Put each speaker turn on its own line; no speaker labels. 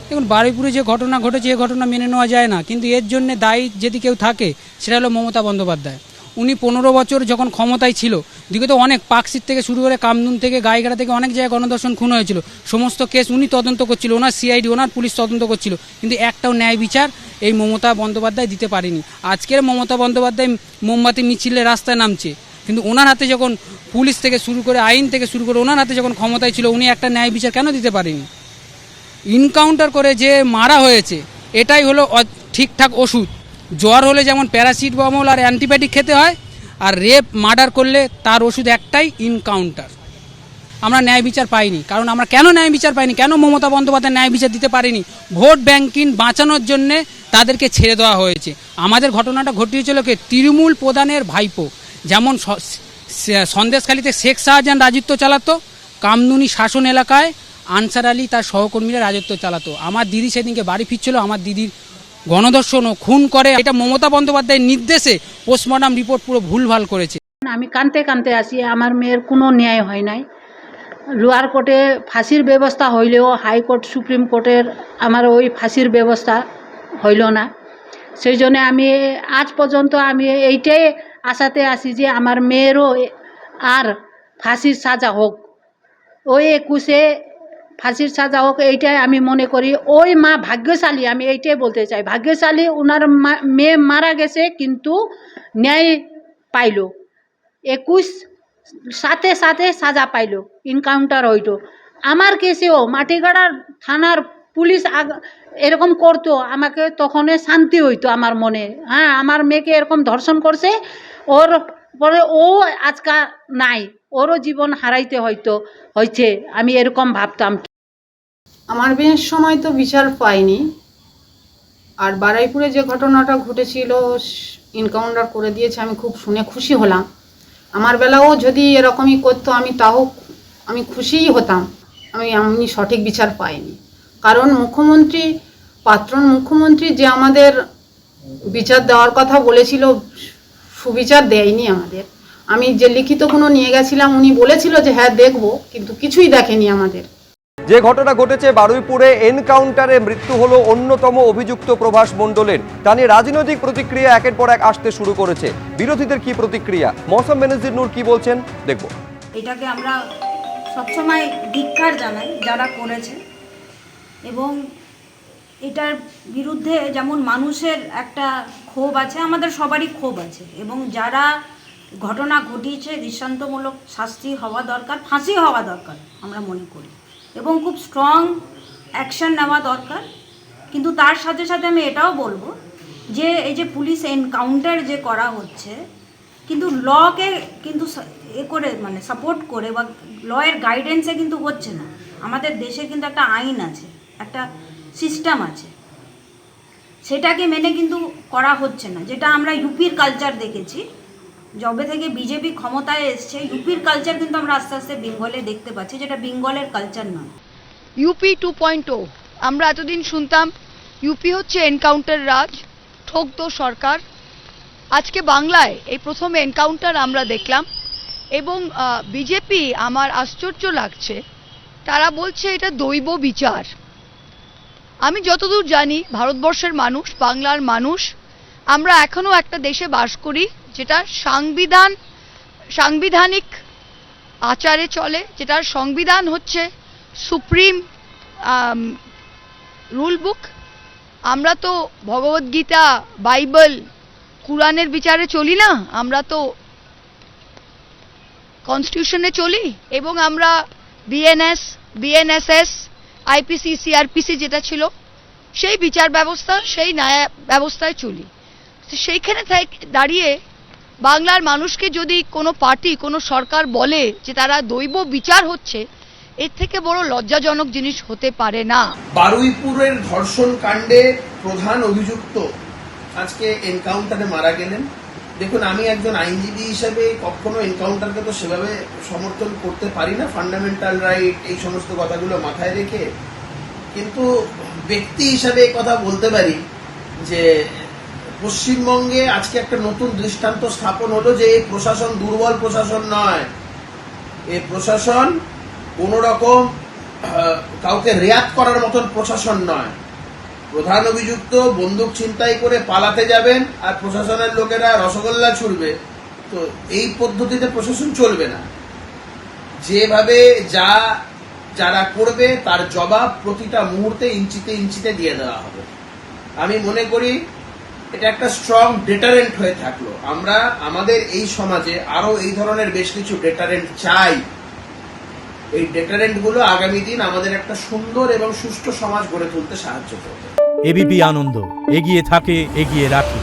দেখুন, বারুইপুরে যে ঘটনা ঘটেছে এ ঘটনা মেনে নেওয়া যায় না, কিন্তু এর জন্য দায়ী যদি কেউ থাকে সেটা হলো মমতা বন্দ্যোপাধ্যায়। উনি 15 বছর যখন ক্ষমতায় ছিল, দিকে অনেক পার্কশিট থেকে শুরু করে কামদুন থেকে গাইঘাটা থেকে অনেক জায়গায় গণধর্ষণ খুন হয়েছিল, সমস্ত কেস উনি তদন্ত করছিল, ওনার সিআইডি ওনার পুলিশ তদন্ত করছিল, কিন্তু একটাও ন্যায় বিচার এই মমতা বন্দ্যোপাধ্যায় দিতে পারেনি। আজকের মমতা বন্দ্যোপাধ্যায় মোমবাতি মিছিলে রাস্তায় নামছে, কিন্তু ওনার হাতে যখন পুলিশ থেকে শুরু করে আইন থেকে শুরু করে ওনার হাতে যখন ক্ষমতায় ছিল, উনি একটা ন্যায় বিচার কেন দিতে পারেনি? ইনকাউন্টার করে যে মারা হয়েছে এটাই হলো ঠিকঠাক ওষুধ। জ্বর হলে যেমন প্যারাসিটামল আর অ্যান্টিবায়োটিক খেতে হয়, আর রেপ মার্ডার করলে তার ওষুধ একটাই, ইনকাউন্টার। আমরা ন্যায় বিচার পাইনি, কারণ আমরা কেন ন্যায় বিচার পাইনি, কেন মমতা বন্দ্যোপাধ্যায় ন্যায় বিচার দিতে পারেনি? ভোট ব্যাংকিং বাঁচানোর জন্যে তাদেরকে ছেড়ে দেওয়া হয়েছে। আমাদের ঘটনাটা ঘটিয়েছিল কে? তৃণমূল প্রধানের ভাইপো। যেমন সন্দেশখালীতে শেখ শাহজাহান রাজত্ব চালাতো, কামদুনি শাসন এলাকায় আনসার আলী তার সহকর্মীরা রাজত্ব চালাতো। আমার দিদি সেদিনকে বাড়ি ফিরছিল, আমার দিদির গণধর্ষণ ও খুন করে। এটা মমতা বন্দ্যোপাধ্যায়ের নির্দেশে পোস্টমর্টম রিপোর্ট পুরো ভুলভাল করেছে।
আমি কাঁদতে কাঁদতে আসি, আমার মেয়ের কোনো ন্যায় হয় নাই। লোয়ার কোর্টে ফাঁসির ব্যবস্থা হইলেও হাইকোর্ট সুপ্রিম কোর্টের আমার ওই ফাঁসির ব্যবস্থা হইল না। সেই জন্য আমি আজ পর্যন্ত আমি এইটাই আশাতে আছি যে আমার মেয়েরও আর ফাঁসির সাজা হোক, ওই 21-এ ফাঁসির সাজা হোক, এইটাই আমি মনে করি। ওই মা ভাগ্যশালী, আমি এইটাই বলতে চাই, ভাগ্যশালী। ওনার মেয়ে মারা গেছে কিন্তু ন্যায় পাইল, 21 সাথে সাথে সাজা পাইল, ইনকাউন্টার হইল। আমার কেসেও মাটিগাড়ার থানার পুলিশ এরকম করতো, আমাকে তখন শান্তি হইতো আমার মনে। হ্যাঁ, আমার মেয়েকে এরকম ধর্ষণ করছে, ওর পরে ও আজকা নাই, ওরও জীবন হারাইতে হয়েছে, আমি এরকম ভাবতাম।
আমার বিয়ের সময় তো বিচার পাইনি, আর বারুইপুরে যে ঘটনাটা ঘটেছিল ইনকাউন্টার করে দিয়েছে, আমি খুব শুনে খুশি হলাম। আমার বেলাও যদি এরকমই করতো আমি খুশিই হতাম। আমি সঠিক বিচার পাইনি, কারণ প্রাক্তন মুখ্যমন্ত্রী যে আমাদের বিচার দেওয়ার কথা বলেছিল, সুবিচার দেয়নি আমাদের। আমি যে লিখিতগুলো নিয়ে গেছিলাম, উনি বলেছিল যে হ্যাঁ দেখবো, কিন্তু কিছুই দেখেনি আমাদের।
যে ঘটনা ঘটেছে বারুইপুরে, এনকাউন্টারে মৃত্যু হলো অন্যতম অভিযুক্ত প্রভাস মণ্ডলের, তা নিয়ে রাজনৈতিক প্রতিক্রিয়া একের পর এক আসতে শুরু করেছে। বিরোধীদের কি প্রতিক্রিয়া, মৌসম বেনজির নূর কি বলছেন, দেখব।
এটাকে আমরা সবসময় ধিক্কার জানাই যারা করেছে, এবং এটার বিরুদ্ধে যেমন মানুষের একটা ক্ষোভ আছে, আমাদের সবারই ক্ষোভ আছে, এবং যারা ঘটনা ঘটিয়েছে দৃষ্টান্তমূলক শাস্তি হওয়া দরকার, ফাঁসি হওয়া দরকার আমরা মনে করি, এবং খুব স্ট্রং অ্যাকশন নেওয়া দরকার। কিন্তু তার সাথে সাথে আমি এটাও বলবো যে এই যে পুলিশ এনকাউন্টার যে করা হচ্ছে, কিন্তু লকে কিন্তু করে মানে সাপোর্ট করে বা লয়ের গাইডেন্সে কিন্তু হচ্ছে না। আমাদের দেশে কিন্তু একটা আইন আছে, একটা সিস্টেম আছে, সেটাকে মেনে কিন্তু করা হচ্ছে না। যেটা আমরা ইউপির কালচার দেখেছি, যবে থেকে বিজেপি ক্ষমতায় এসছে, ইউপির কালচার কিন্তু আমরা আস্তে আস্তে বেঙ্গলে দেখতে পাচ্ছি, যেটা বেঙ্গলের কালচার নয়।
ইউপি 2.0 আমরা এতদিন শুনতাম ইউপি হচ্ছে এনকাউন্টার রাজ, ঠকতো সরকার। আজকে বাংলায় এই প্রথম এনকাউন্টার আমরা দেখলাম, এবং বিজেপি, আমার আশ্চর্য লাগছে, তারা বলছে এটা দৈব বিচার। আমি যতদূর জানি ভারতবর্ষের মানুষ, বাংলার মানুষ, আমরা এখনো একটা দেশে বাস করি যেটা সাংবিধানিক আচারে চলে, যেটার সংবিধান হচ্ছে সুপ্রিম রুল বুক। আমরা তো ভগবদ্গীতা, বাইবেল, কুরআনের বিচারে চলি না, আমরা তো কনস্টিটিউশনে চলি, এবং আমরা বিএনএসএস, আইপিসি, সিআরপিসি যেটা ছিল সেই বিচার ব্যবস্থা, সেই ন্যায় ব্যবস্থায় চলি। সেইখানে দাঁড়িয়ে বাংলার মানুষকে যদি কোনো পার্টি, কোনো সরকার বলে যে তারা দৈব বিচার হচ্ছে, এর থেকে বড় লজ্জাজনক জিনিস হতে পারে না।
বারুইপুরের ধর্ষণ কাণ্ডে প্রধান অভিযুক্ত আজকে এনকাউন্টারে মারা গেলেন। দেখুন, আমি একজন আইনজীবী হিসেবে কখনো এনকাউন্টারকে তো সেভাবে সমর্থন করতে পারি না, ফান্ডামেন্টাল রাইট এই সমস্ত কথাগুলো মাথায় রেখে, কিন্তু ব্যক্তি হিসাবে কথা বলতে পারি যে পশ্চিমবঙ্গে আজকে একটা নতুন দৃষ্টান্ত স্থাপন হলো যে এই প্রশাসন দুর্বল প্রশাসন নয়, এই প্রশাসন কোন রকম কাউকে রেয়াত করার মতন প্রশাসন নয়। প্রধান অভিযুক্ত বন্দুক ছিনতাই করে পালাতে যাবেন আর প্রশাসনের লোকেরা রসগোল্লা ছুড়বে, তো এই পদ্ধতিতে প্রশাসন চলবে না। যেভাবে যারা করবে তার জবাব প্রতিটা মুহূর্তে ইঞ্চিতে ইঞ্চিতে দিয়ে দেওয়া হবে। আমি মনে করি এটা একটা স্ট্রং ডেটারেন্ট হয়ে থাকলো। আমরা আমাদের এই সমাজে আরো এই ধরনের বেশ কিছু ডেটারেন্ট চাই। এই ডেটারেন্ট গুলো আগামী দিন আমাদের একটা সুন্দর এবং সুষ্ঠু সমাজ গড়ে তুলতে সাহায্য করবে।
এবিপি আনন্দ, এগিয়ে থাকে, এগিয়ে রাখে।